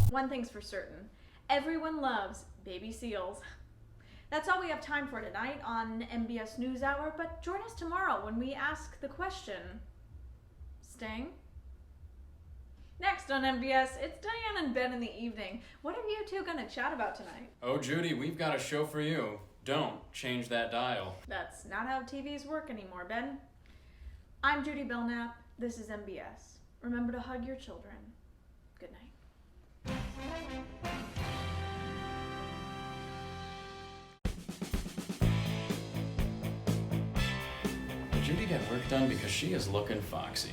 One thing's for certain, everyone loves baby seals. That's all we have time for tonight on MBS NewsHour, but join us tomorrow when we ask the question, Sting? Next on MBS, it's Diane and Ben in the evening. What are you two gonna chat about tonight? Oh, Judy, we've got a show for you. Don't change that dial. That's not how TVs work anymore, Ben. I'm Judy Belknap. This is MBS. Remember to hug your children. Good night. Did Judy get work done because she is looking foxy?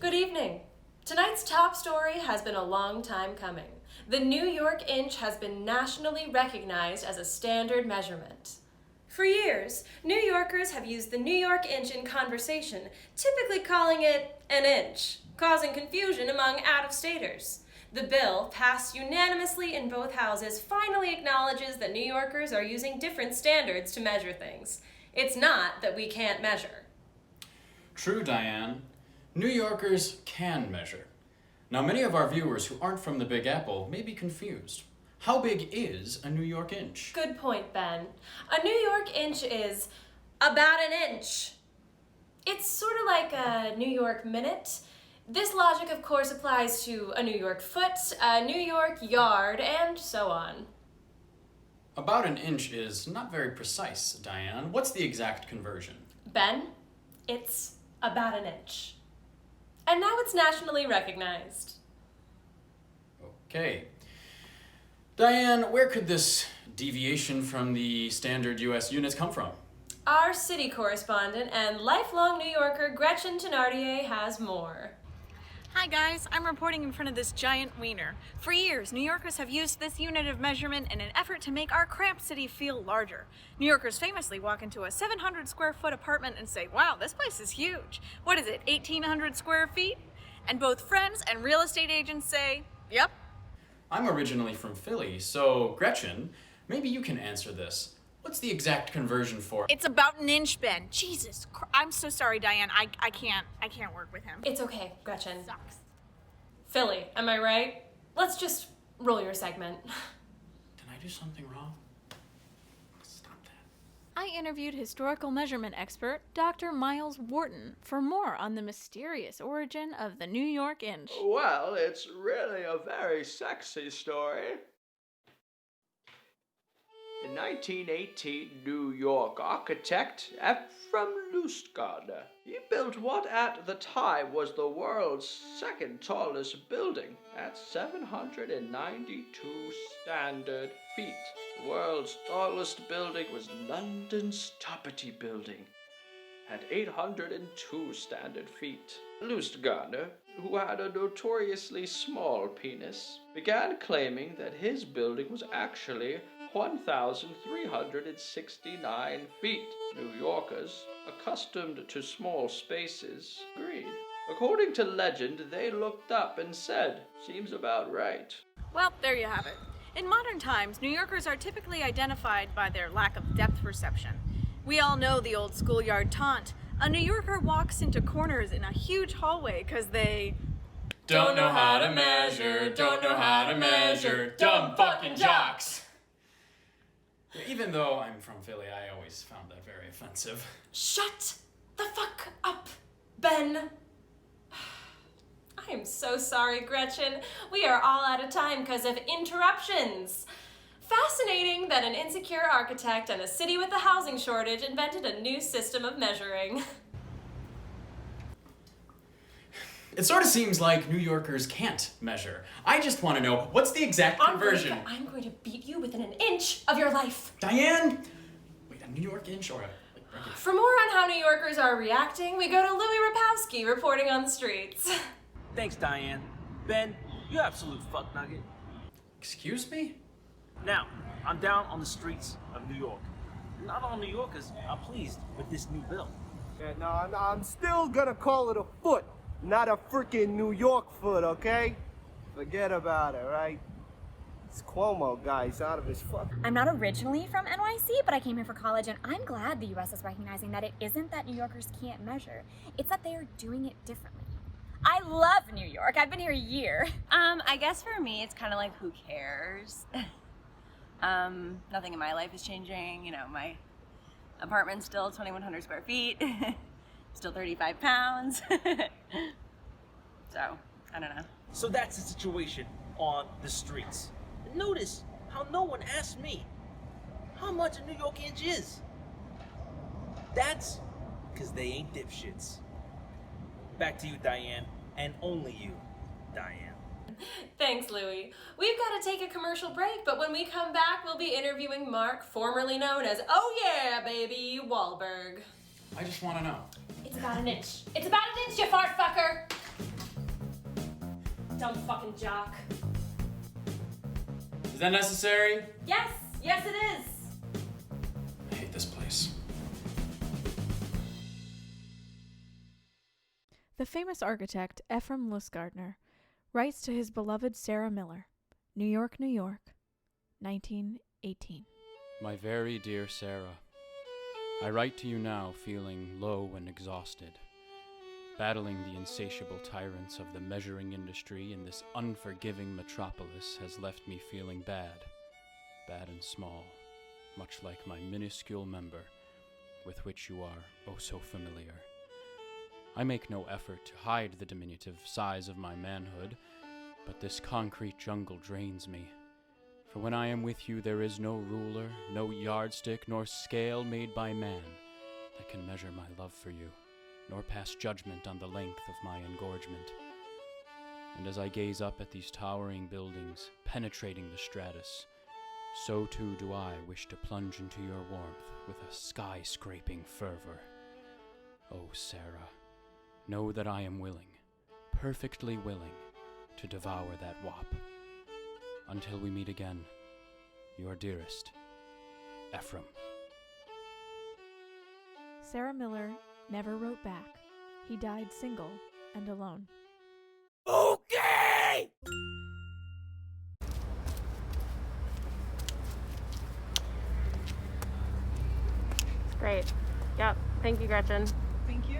Good evening. Tonight's top story has been a long time coming. The New York inch has been nationally recognized as a standard measurement. For years, New Yorkers have used the New York inch in conversation, typically calling it an inch, causing confusion among out-of-staters. The bill, passed unanimously in both houses, finally acknowledges that New Yorkers are using different standards to measure things. It's not that we can't measure. True, Diane. New Yorkers can measure. Now, many of our viewers who aren't from the Big Apple may be confused. How big is a New York inch? Good point, Ben. A New York inch is about an inch. It's sort of like a New York minute. This logic, of course, applies to a New York foot, a New York yard, and so on. About an inch is not very precise, Diane. What's the exact conversion? Ben, it's about an inch. And now it's nationally recognized. Okay. Diane, where could this deviation from the standard U.S. units come from? Our city correspondent and lifelong New Yorker Gretchen Thenardier has more. Hi guys, I'm reporting in front of this giant wiener. For years, New Yorkers have used this unit of measurement in an effort to make our cramped city feel larger. New Yorkers famously walk into a 700 square foot apartment and say, wow, this place is huge. What is it, 1,800 square feet? And both friends and real estate agents say, yep. I'm originally from Philly, so Gretchen, maybe you can answer this. What's the exact conversion for? It's about an inch, Ben. Jesus Christ. I'm so sorry, Diane. I can't work with him. It's okay, Gretchen. Sucks. Philly, am I right? Let's just roll your segment. Did I do something wrong? Stop that. I interviewed historical measurement expert Dr. Miles Wharton for more on the mysterious origin of the New York inch. Well, it's really a very sexy story. In 1918, New York architect Ephraim Lustgarde, he built what at the time was the world's second tallest building at 792 standard feet. The world's tallest building was London's Tapperty Building at 802 standard feet. Lustgarde, who had a notoriously small penis, began claiming that his building was actually 1,369 feet. New Yorkers, accustomed to small spaces, agreed. According to legend, they looked up and said, seems about right. Well, there you have it. In modern times, New Yorkers are typically identified by their lack of depth perception. We all know the old schoolyard taunt. A New Yorker walks into corners in a huge hallway because they Don't know how to measure, don't know how to measure, dumb fucking jocks! Even though I'm from Philly, I always found that very offensive. Shut the fuck up, Ben. I am so sorry, Gretchen. We are all out of time because of interruptions. Fascinating that an insecure architect and a city with a housing shortage invented a new system of measuring. It sort of seems like New Yorkers can't measure. I just want to know, what's the exact conversion? I'm going to beat you within an inch of your life. Diane! Wait, a New York inch or a regular? For more on how New Yorkers are reacting, we go to Louis Rapowski reporting on the streets. Thanks, Diane. Ben, you absolute fuck nugget. Excuse me? Now, I'm down on the streets of New York. Not all New Yorkers are pleased with this new bill. Yeah, no, I'm still gonna call it a foot, not a freaking New York foot, okay? Forget about it, right? This Cuomo guy's out of his fucking... I'm not originally from NYC, but I came here for college, and I'm glad the US is recognizing that it isn't that New Yorkers can't measure, it's that they are doing it differently. I love New York. I've been here a year. I guess for me, it's kind of like, who cares? Nothing in my life is changing. You know, my apartment's still 2,100 square feet, still 35 pounds. So, I don't know. So that's the situation on the streets. Notice how no one asked me how much a New York inch is. That's because they ain't dipshits. Back to you, Diane, and only you, Diane. Thanks, Louie. We've got to take a commercial break, but when we come back, we'll be interviewing Mark, formerly known as Oh Yeah, Baby Wahlberg. I just want to know. It's about an inch. It's about an inch, you fart fucker! Dumb fucking jock. Is that necessary? Yes, yes it is. I hate this place. The famous architect Ephraim Lustgardner writes to his beloved Sarah Miller, New York, New York, 1918. My very dear Sarah, I write to you now feeling low and exhausted. Battling the insatiable tyrants of the measuring industry in this unforgiving metropolis has left me feeling bad and small, much like my minuscule member, with which you are oh so familiar. I make no effort to hide the diminutive size of my manhood, but this concrete jungle drains me. For when I am with you, there is no ruler, no yardstick, nor scale made by man that can measure my love for you, nor pass judgment on the length of my engorgement. And as I gaze up at these towering buildings, penetrating the stratus, so too do I wish to plunge into your warmth with a sky-scraping fervor. Oh, Sarah, know that I am willing, perfectly willing, to devour that wop. Until we meet again, your dearest, Ephraim. Sarah Miller never wrote back. He died single and alone. Okay! Great. Yep. Thank you, Gretchen. Thank you.